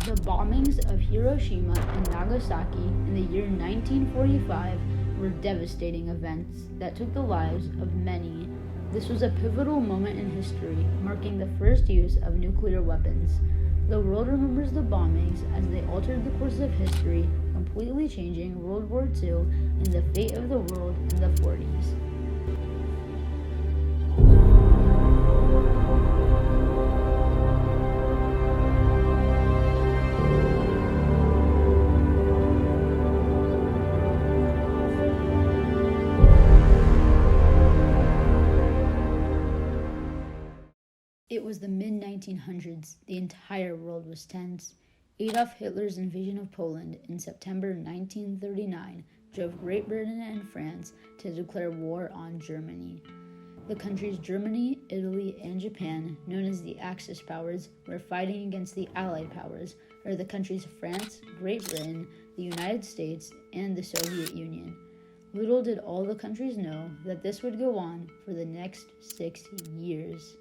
The bombings of Hiroshima and Nagasaki in the year 1945 were devastating events that took the lives of many. This was a pivotal moment in history, marking the first use of nuclear weapons. The world remembers the bombings as they altered the course of history, completely changing World War II and the fate of the world in the 40s. It was the mid-1900s. The entire world was tense. Adolf Hitler's invasion of Poland in September 1939 drove Great Britain and France to declare war on Germany. The countries Germany, Italy, and Japan, known as the Axis powers, were fighting against the Allied powers, or the countries France, Great Britain, the United States, and the Soviet Union. Little did all the countries know that this would go on for the next 6 years.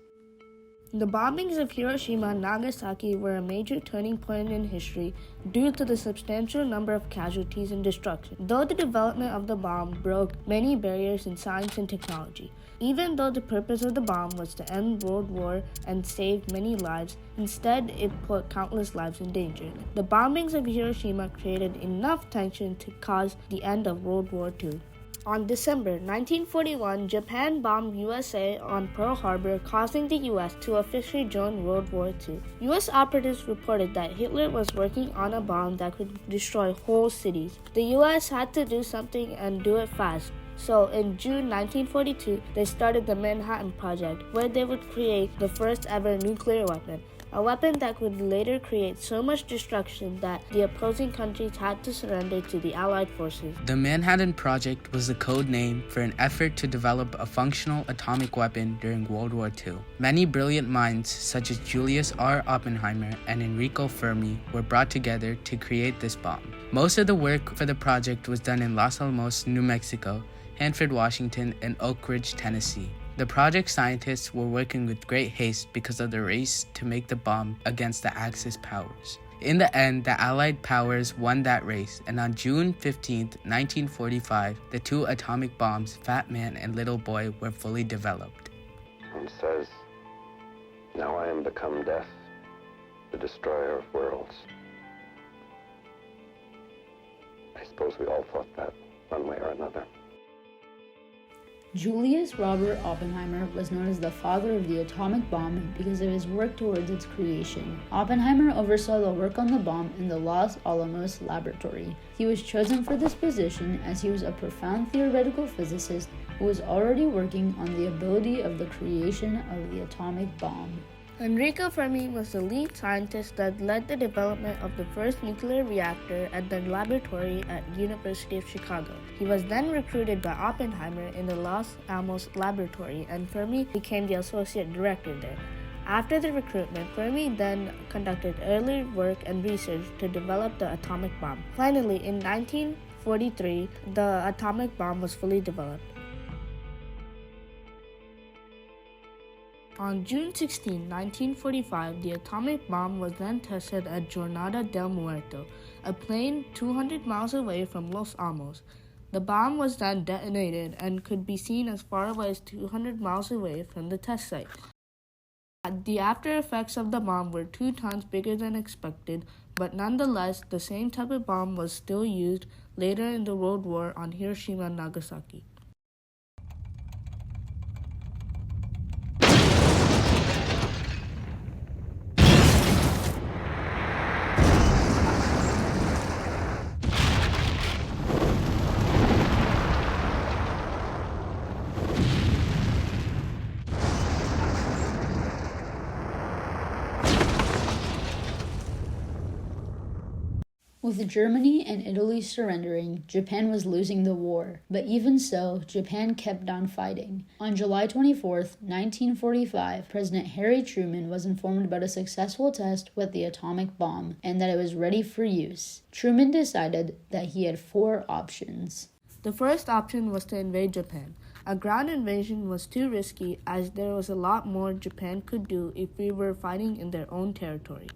The bombings of Hiroshima and Nagasaki were a major turning point in history due to the substantial number of casualties and destruction. Though the development of the bomb broke many barriers in science and technology, even though the purpose of the bomb was to end World War and save many lives, instead it put countless lives in danger. The bombings of Hiroshima created enough tension to cause the end of World War II. On December 1941, Japan bombed USA on Pearl Harbor, causing the US to officially join World War II. US operatives reported that Hitler was working on a bomb that could destroy whole cities. The US had to do something and do it fast. So in June 1942, they started the Manhattan Project, where they would create the first ever nuclear weapon. A weapon that could later create so much destruction that the opposing countries had to surrender to the Allied forces. The Manhattan Project was the code name for an effort to develop a functional atomic weapon during World War II. Many brilliant minds, such as Julius R. Oppenheimer and Enrico Fermi, were brought together to create this bomb. Most of the work for the project was done in Los Alamos, New Mexico, Hanford, Washington, and Oak Ridge, Tennessee. The project scientists were working with great haste because of the race to make the bomb against the Axis powers. In the end, the Allied powers won that race, and on June 15, 1945, the two atomic bombs, Fat Man and Little Boy, were fully developed. It says, "Now I am become death, the destroyer of worlds." I suppose we all thought that, one way or another. Julius Robert Oppenheimer was known as the father of the atomic bomb because of his work towards its creation. Oppenheimer oversaw the work on the bomb in the Los Alamos laboratory. He was chosen for this position as he was a profound theoretical physicist who was already working on the ability of the creation of the atomic bomb. Enrico Fermi was the lead scientist that led the development of the first nuclear reactor at the laboratory at University of Chicago. He was then recruited by Oppenheimer in the Los Alamos laboratory, and Fermi became the associate director there. After the recruitment, Fermi then conducted early work and research to develop the atomic bomb. Finally, in 1943, the atomic bomb was fully developed. On June 16, 1945, the atomic bomb was then tested at Jornada del Muerto, a plain 200 miles away from Los Alamos. The bomb was then detonated and could be seen as far away as 200 miles away from the test site. The after effects of the bomb were 2 tons bigger than expected, but nonetheless, the same type of bomb was still used later in the World War on Hiroshima and Nagasaki. With Germany and Italy surrendering, Japan was losing the war. But even so, Japan kept on fighting. On July 24, 1945, President Harry Truman was informed about a successful test with the atomic bomb and that it was ready for use. Truman decided that he had 4 options. The first option was to invade Japan. A ground invasion was too risky as there was a lot more Japan could do if we were fighting in their own territory.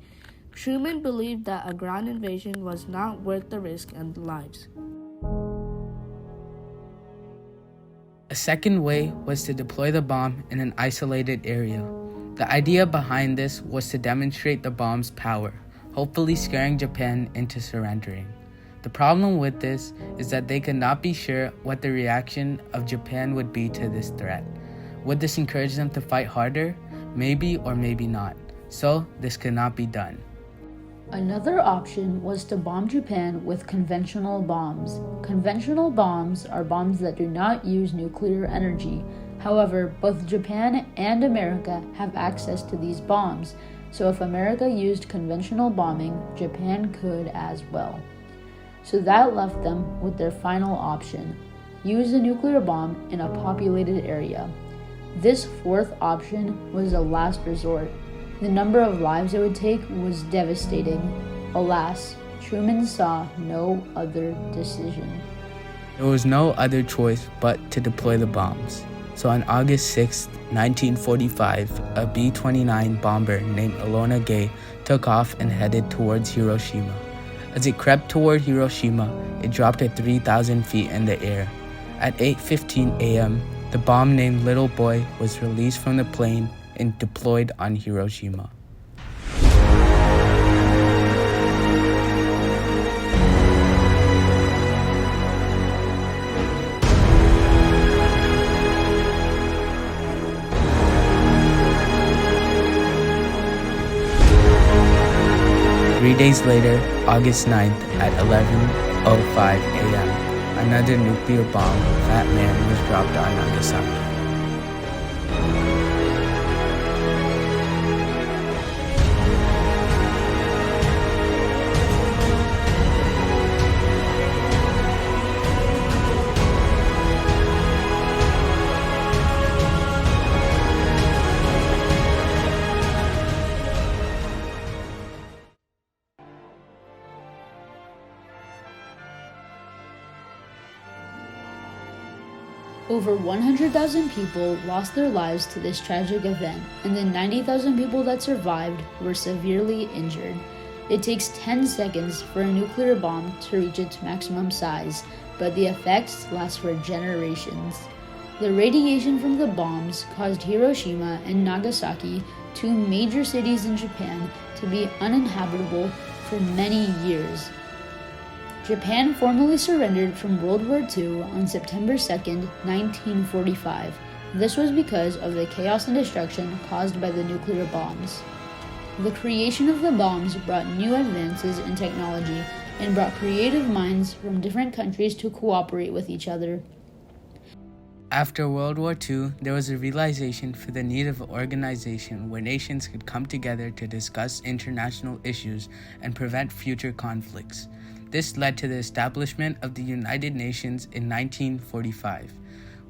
Truman believed that a ground invasion was not worth the risk and lives. A second way was to deploy the bomb in an isolated area. The idea behind this was to demonstrate the bomb's power, hopefully scaring Japan into surrendering. The problem with this is that they could not be sure what the reaction of Japan would be to this threat. Would this encourage them to fight harder? Maybe or maybe not. So this could not be done. Another option was to bomb Japan with conventional bombs. Conventional bombs are bombs that do not use nuclear energy. However, both Japan and America have access to these bombs, so if America used conventional bombing, Japan could as well. So that left them with their final option: use a nuclear bomb in a populated area. This fourth option was a last resort. The number of lives it would take was devastating. Alas, Truman saw no other decision. There was no other choice but to deploy the bombs. So on August 6, 1945, a B-29 bomber named Enola Gay took off and headed towards Hiroshima. As it crept toward Hiroshima, it dropped at 3,000 feet in the air. At 8:15 a.m., the bomb named Little Boy was released from the plane and deployed on Hiroshima. Three days later, August 9th at 11:05 a.m., another nuclear bomb, Fat Man, was dropped on Nagasaki. Over 100,000 people lost their lives to this tragic event, and the 90,000 people that survived were severely injured. It takes 10 seconds for a nuclear bomb to reach its maximum size, but the effects last for generations. The radiation from the bombs caused Hiroshima and Nagasaki, two major cities in Japan, to be uninhabitable for many years. Japan formally surrendered from World War II on September 2, 1945. This was because of the chaos and destruction caused by the nuclear bombs. The creation of the bombs brought new advances in technology and brought creative minds from different countries to cooperate with each other. After World War II, there was a realization for the need of an organization where nations could come together to discuss international issues and prevent future conflicts. This led to the establishment of the United Nations in 1945,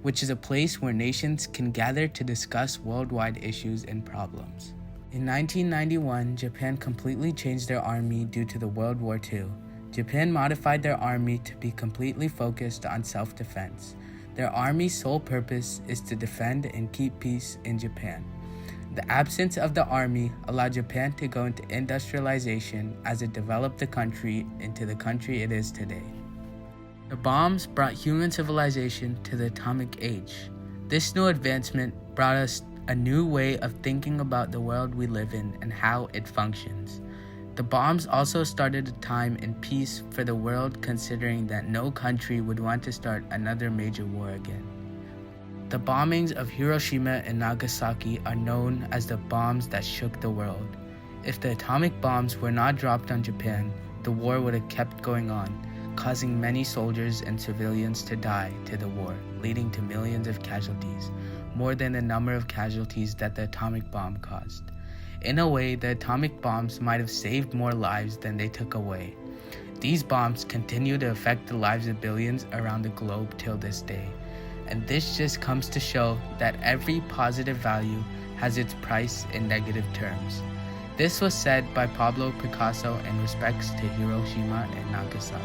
which is a place where nations can gather to discuss worldwide issues and problems. In 1991, Japan completely changed their army due to the World War II. Japan modified their army to be completely focused on self-defense. Their army's sole purpose is to defend and keep peace in Japan. The absence of the army allowed Japan to go into industrialization as it developed the country into the country it is today. The bombs brought human civilization to the atomic age. This new advancement brought us a new way of thinking about the world we live in and how it functions. The bombs also started a time in peace for the world, considering that no country would want to start another major war again. The bombings of Hiroshima and Nagasaki are known as the bombs that shook the world. If the atomic bombs were not dropped on Japan, the war would have kept going on, causing many soldiers and civilians to die to the war, leading to millions of casualties, more than the number of casualties that the atomic bomb caused. In a way, the atomic bombs might have saved more lives than they took away. These bombs continue to affect the lives of billions around the globe till this day. And this just comes to show that every positive value has its price in negative terms. This was said by Pablo Picasso in respects to Hiroshima and Nagasaki.